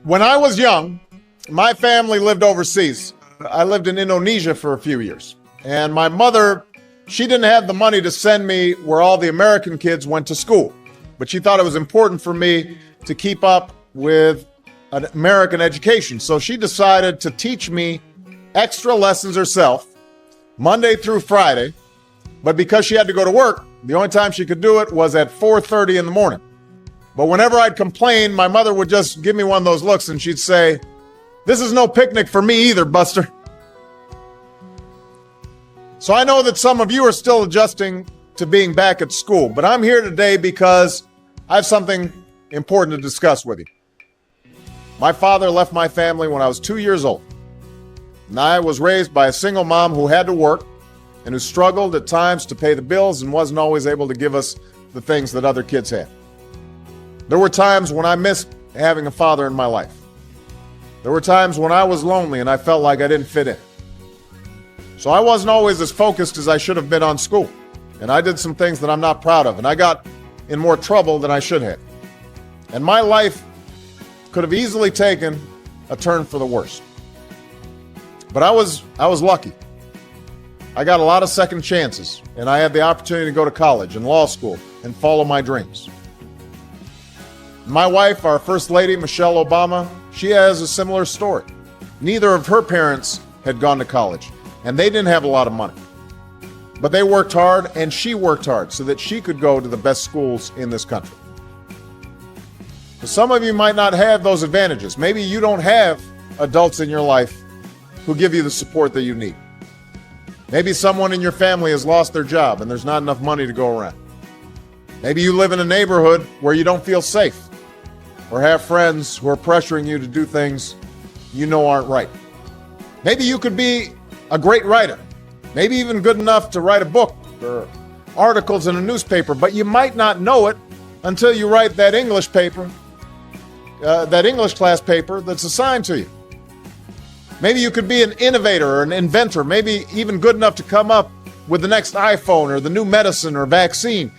When I was young, my family lived overseas. I lived in Indonesia for a few years. And my mother, she didn't have the money to send me where all the American kids went to school. But she thought it was important for me to keep up with an American education. So she decided to teach me extra lessons herself, Monday through Friday. But because she had to go to work, the only time she could do it was at 4:30 in the morning. But whenever I'd complain, my mother would just give me one of those looks and she'd say, "This is no picnic for me either, Buster." So I know that some of you are still adjusting to being back at school, but I'm here today because I have something important to discuss with you. My father left my family when I was 2 years old, and I was raised by a single mom who had to work and who struggled at times to pay the bills and wasn't always able to give us the things that other kids had. There were times when I missed having a father in my life. There were times when I was lonely and I felt like I didn't fit in. So I wasn't always as focused as I should have been on school. And I did some things that I'm not proud of. And I got in more trouble than I should have. And my life could have easily taken a turn for the worse. But I was lucky. I got a lot of second chances. And I had the opportunity to go to college and law school and follow my dreams. My wife, our First Lady, Michelle Obama, she has a similar story. Neither of her parents had gone to college, and they didn't have a lot of money. But they worked hard, and she worked hard so that she could go to the best schools in this country. But some of you might not have those advantages. Maybe you don't have adults in your life who give you the support that you need. Maybe someone in your family has lost their job, and there's not enough money to go around. Maybe you live in a neighborhood where you don't feel safe, or have friends who are pressuring you to do things you know aren't right. Maybe you could be a great writer, maybe even good enough to write a book or articles in a newspaper, but you might not know it until you write that English paper, that English class paper that's assigned to you. Maybe you could be an innovator or an inventor, maybe even good enough to come up with the next iPhone or the new medicine or vaccine,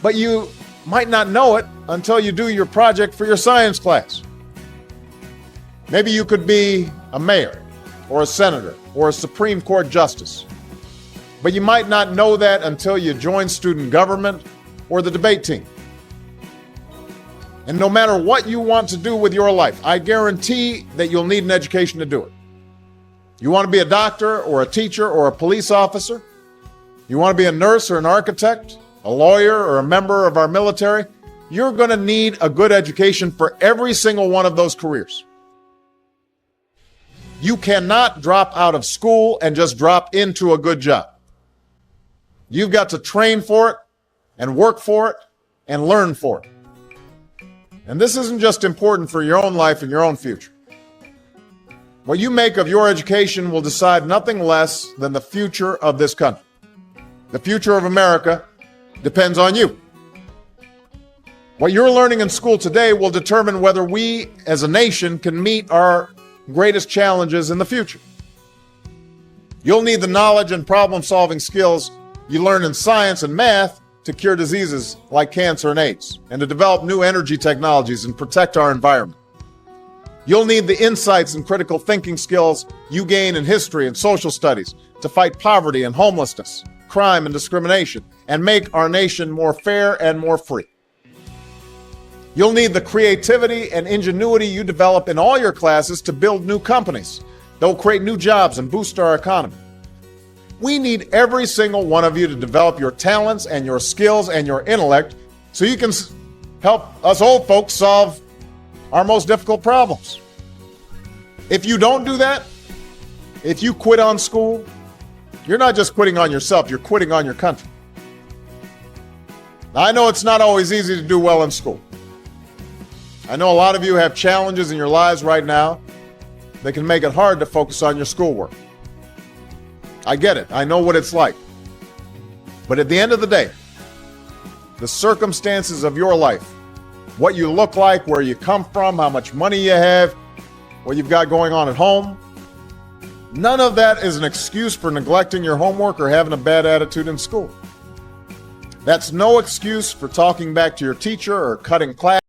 but you might not know it until you do your project for your science class. Maybe you could be a mayor or a senator or a Supreme Court justice, but you might not know that until you join student government or the debate team. And no matter what you want to do with your life, I guarantee that you'll need an education to do it. You want to be a doctor or a teacher or a police officer? You want to be a nurse or an architect, a lawyer or a member of our military? You're going to need a good education for every single one of those careers. You cannot drop out of school and just drop into a good job. You've got to train for it and work for it and learn for it. And this isn't just important for your own life and your own future. What you make of your education will decide nothing less than the future of this country. The future of America depends on you. What you're learning in school today will determine whether we as a nation can meet our greatest challenges in the future. You'll need the knowledge and problem-solving skills you learn in science and math to cure diseases like cancer and AIDS, and to develop new energy technologies and protect our environment. You'll need the insights and critical thinking skills you gain in history and social studies to fight poverty and homelessness, crime and discrimination, and make our nation more fair and more free. You'll need the creativity and ingenuity you develop in all your classes to build new companies that will create new jobs and boost our economy. We need every single one of you to develop your talents and your skills and your intellect so you can help us old folks solve our most difficult problems. If you don't do that, if you quit on school, you're not just quitting on yourself, you're quitting on your country. Now, I know it's not always easy to do well in school. I know a lot of you have challenges in your lives right now that can make it hard to focus on your schoolwork. I get it. I know what it's like. But at the end of the day, the circumstances of your life, what you look like, where you come from, how much money you have, what you've got going on at home, none of that is an excuse for neglecting your homework or having a bad attitude in school. That's no excuse for talking back to your teacher or cutting class.